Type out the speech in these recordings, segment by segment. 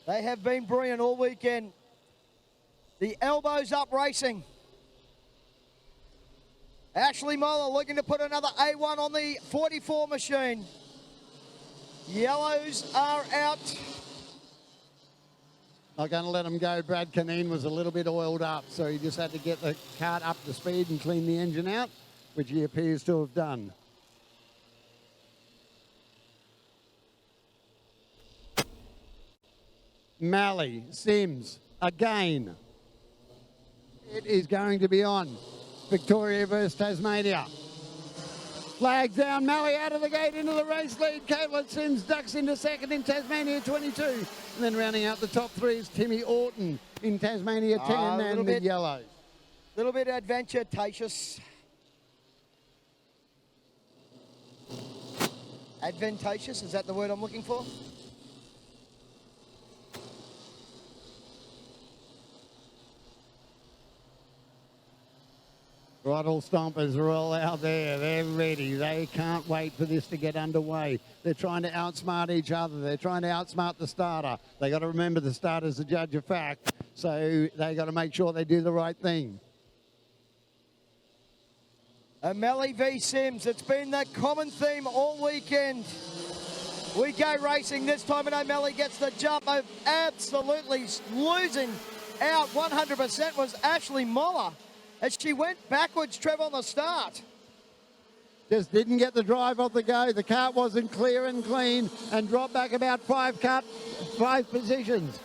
They have been brilliant all weekend. The elbows up racing. Ashley Moller looking to put another A1 on the 44 machine. Yellows are out. Not going to let him go. Brad Canine was a little bit oiled up, so he just had to get the kart up to speed and clean the engine out, which he appears to have done. Malley, Sims, again. It is going to be on. Victoria versus Tasmania. Flag down, Malley out of the gate into the race lead. Caitlin Sims ducks into second in Tasmania 22. And then rounding out the top three is Timmy Orton in Tasmania 10 and the yellows. A little bit advantageous. Advantageous, is that the word I'm looking for? Throttle stompers are all out there. They're ready. They can't wait for this to get underway. They're trying to outsmart each other. They're trying to outsmart the starter. They got to remember the starter's the judge of fact, so they got to make sure they do the right thing. O'Malley v Sims. It's been the common theme all weekend. We go racing this time, and O'Malley gets the jump. Absolutely losing out 100% was Ashley Moller. As she went backwards, Trev, on the start. Just didn't get the drive off the go. The kart wasn't clear and clean and dropped back about five positions.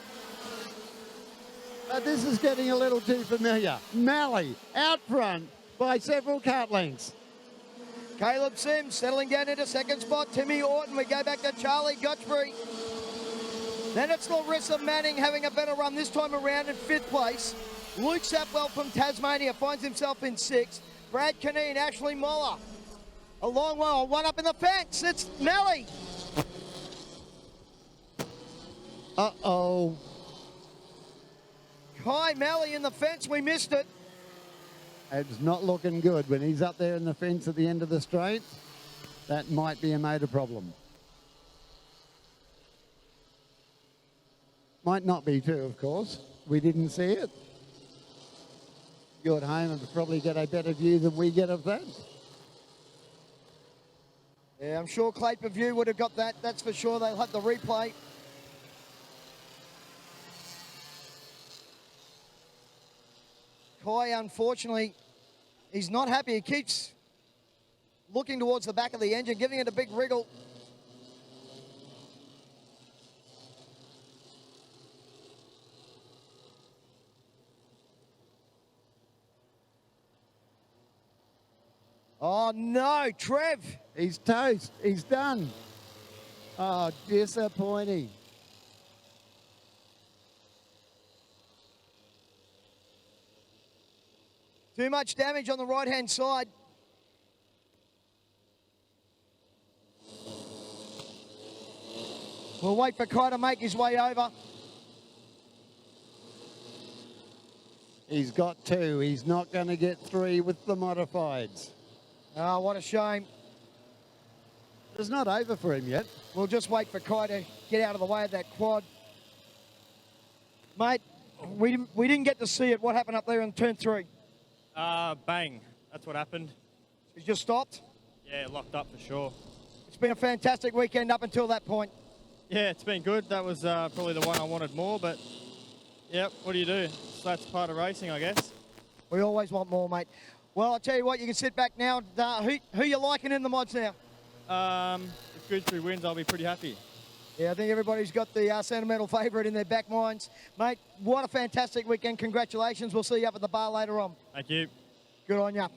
But this is getting a little too familiar. Malley out front by several kart lengths. Caleb Sims settling down into second spot. Timmy Orton. We go back to Charlie Gotchbury. Then it's Larissa Manning having a better run this time around in fifth place. Luke Sapwell from Tasmania finds himself in sixth. Brad Canine, Ashley Moller. A long way, one up in the fence. It's Malley. Uh-oh. Kai Malley in the fence. We missed it. It's not looking good. When he's up there in the fence at the end of the straight, that might be a major problem. Might not be too, of course. We didn't see it. You at home and probably get a better view than we get of that. Yeah, I'm sure Clay Per View would have got that. That's for sure. They'll have the replay. Kai, unfortunately, he's not happy. He keeps looking towards the back of the engine, giving it a big wriggle. Oh, no, Trev. He's toast. He's done. Oh, disappointing. Too much damage on the right-hand side. We'll wait for Kai to make his way over. He's got two. He's not going to get three with the modifieds. Oh, what a shame. It's not over for him yet. We'll just wait for Kai to get out of the way of that quad. Mate, we didn't get to see it. What happened up there in turn 3? Bang. That's what happened. It just stopped? Yeah, locked up for sure. It's been a fantastic weekend up until that point. Yeah, it's been good. That was probably the one I wanted more, but yep, what do you do? So that's part of racing, I guess. We always want more, mate. Well, I'll tell you what, you can sit back now. Who you liking in the mods now? If Goodsbury wins, I'll be pretty happy. Yeah, I think everybody's got the sentimental favourite in their back minds. Mate, what a fantastic weekend. Congratulations. We'll see you up at the bar later on. Thank you. Good on you.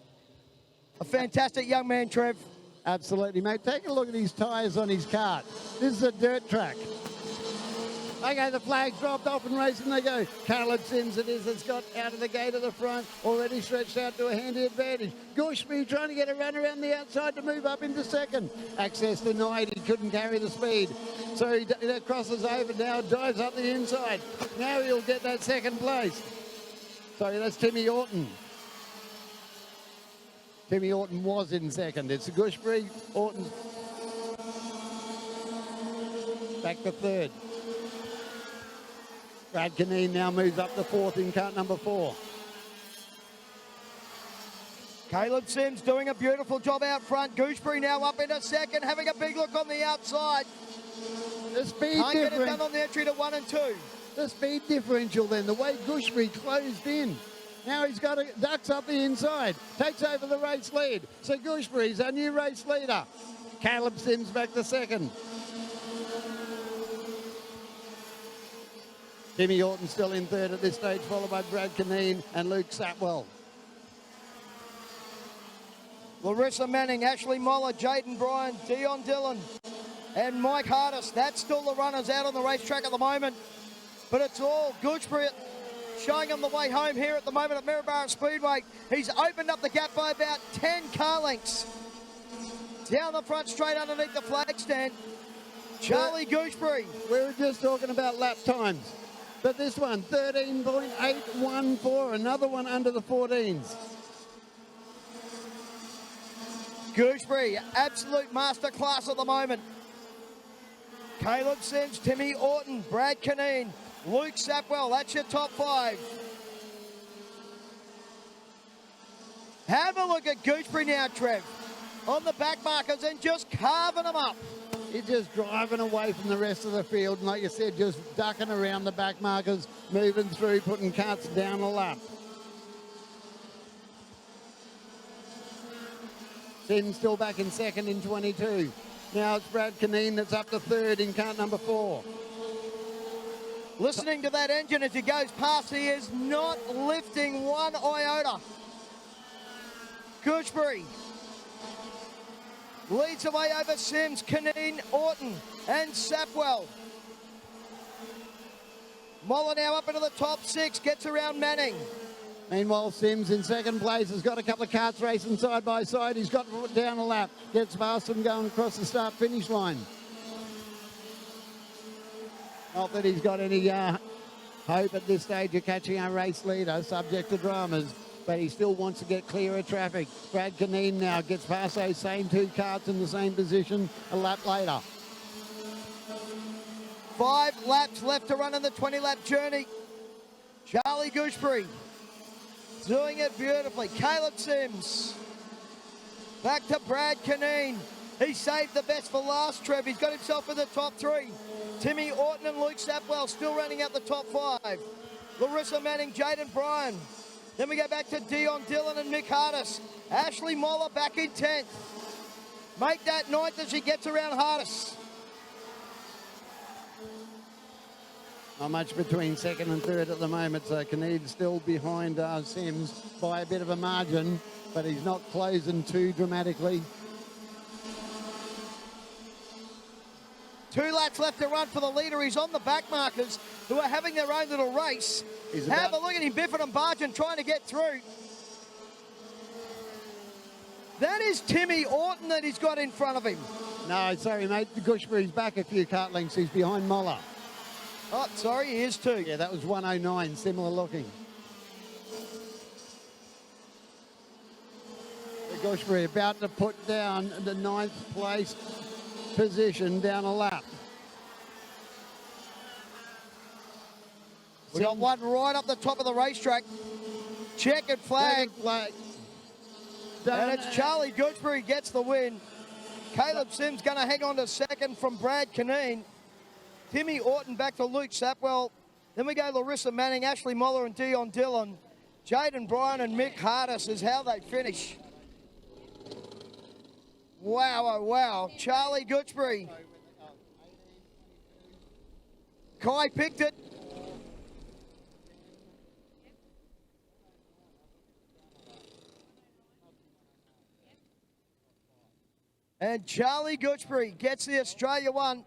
A fantastic young man, Trev. Absolutely, mate. Take a look at his tyres on his kart. This is a dirt track. Okay, the flag's dropped off and racing they go. Caleb Sims it is that's got out of the gate of the front, already stretched out to a handy advantage. Gushby trying to get a run around the outside to move up into second. Access denied, he couldn't carry the speed. So he crosses over now, dives up the inside. Now he'll get that second place. Sorry, that's Timmy Orton. Timmy Orton was in second. It's Gushby, Orton back to third. Brad Canine now moves up to fourth in kart number 4. Caleb Sims doing a beautiful job out front. Gooseberry now up into second, having a big look on the outside. The speed Can't get it difference. done on the entry to 1 and 2. The speed differential then, the way Gooseberry closed in. Now he's got ducks up the inside, takes over the race lead. So Gooseberry's our new race leader. Caleb Sims back to second. Timmy Orton still in third at this stage, followed by Brad Canine and Luke Sapwell. Larissa Manning, Ashley Moller, Jaden Bryan, Dion Dillon, and Mike Hardis. That's still the runners out on the racetrack at the moment. But it's all Gooseberry showing him the way home here at the moment at Maryborough Speedway. He's opened up the gap by about 10 car lengths. Down the front straight underneath the flag stand. Charlie Gooseberry. We were just talking about lap times. But this one, 13.814, another one under the 14s. Gooseberry, absolute masterclass at the moment. Caleb Sims, Timmy Orton, Brad Canine, Luke Sapwell, that's your top 5. Have a look at Gooseberry now, Trev. On the back markers and just carving them up. He's just driving away from the rest of the field. And like you said, just ducking around the back markers, moving through, putting carts down the lap. Sims still back in second in 22. Now it's Brad Canine that's up to third in kart number 4. Listening to that engine as he goes past, he is not lifting one iota. Gooseberry leads away over Sims, Canine, Orton, and Sapwell. Moller now up into the top 6, gets around Manning. Meanwhile, Sims in second place has got a couple of karts racing side by side. He's got to put down a lap, gets past them going across the start-finish line. Not that he's got any hope at this stage of catching our race leader, subject to dramas, but he still wants to get clear of traffic. Brad Canine now gets past those same 2 karts in the same position a lap later. 5 laps left to run in the 20-lap journey. Charlie Gooseberry doing it beautifully. Caleb Sims. Back to Brad Canine. He saved the best for last, Trev. He's got himself in the top 3. Timmy Orton and Luke Sapwell still running out the top 5. Larissa Manning, Jaden Bryan. Then we go back to Dion Dillon and Mick Hardis. Ashley Moller back in 10th. Make that 9th as she gets around Hardis. Not much between second and third at the moment, so Canede's still behind Sims by a bit of a margin, but he's not closing too dramatically. 2 laps left to run for the leader. He's on the back markers who are having their own little race. Have a look at him biffing and barging, trying to get through. That is Timmy Orton that he's got in front of him. No, sorry, mate. Gooseberry's back a few kart lengths. He's behind Moller. Oh, sorry, he is too. Yeah, that was 109, similar looking. Gooseberry about to put down the 9th place position down a lap. We got one right up the top of the racetrack. Checkered flag. And it's Charlie Gooseberry gets the win. Caleb Sims going to hang on to second from Brad Canine. Timmy Orton back to Luke Sapwell. Then we go Larissa Manning, Ashley Moller and Dion Dillon. Jaden Bryan and Mick Hardis is how they finish. Wow, oh wow. Charlie Gooseberry. Kai picked it. And Charlie Gooseberry gets the Australia 1.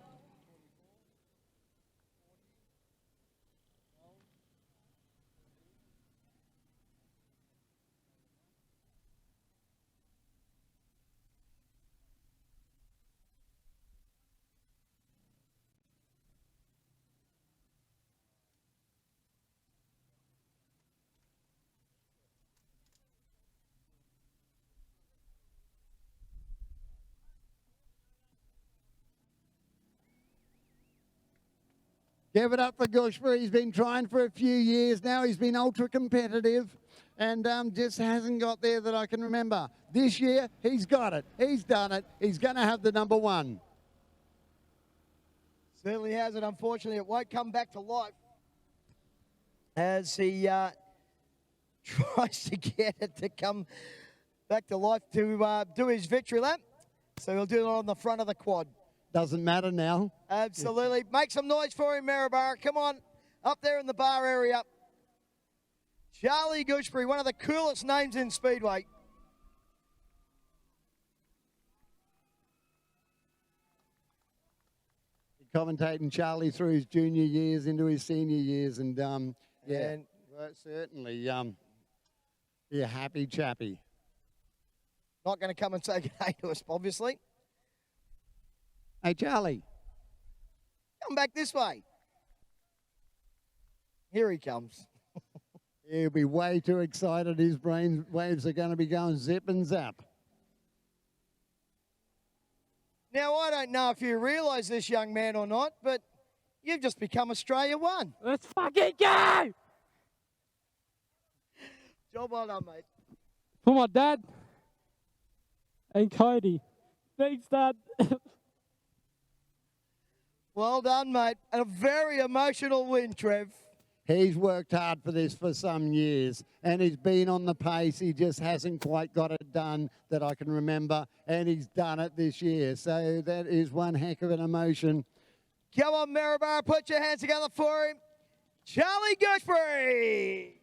Give it up for Gushbury. He's been trying for a few years now. He's been ultra competitive and just hasn't got there that I can remember. This year, he's got it. He's done it. He's going to have the number one. Certainly has it. Unfortunately, it won't come back to life as he tries to get it to come back to life to do his victory lap. So he'll do it on the front of the quad. Doesn't matter now. Absolutely. Make some noise for him, Maryborough. Come on, up there in the bar area. Charlie Gushbury, one of the coolest names in Speedway. Commentating Charlie through his junior years into his senior years, and yeah, well, certainly be a happy chappy. Not going to come and say good day to us, obviously. Hey, Charlie. Come back this way. Here he comes. He'll be way too excited. His brain waves are going to be going zip and zap. Now, I don't know if you realise this, young man, or not, but you've just become Australia 1. Let's fucking go! Job well done, mate. For my dad and Cody. Thanks, Dad. Well done, mate. And a very emotional win, Trev. He's worked hard for this for some years, and he's been on the pace. He just hasn't quite got it done that I can remember, and he's done it this year. So that is one heck of an emotion. Come on, Maryborough, put your hands together for him. Charlie Gushbury.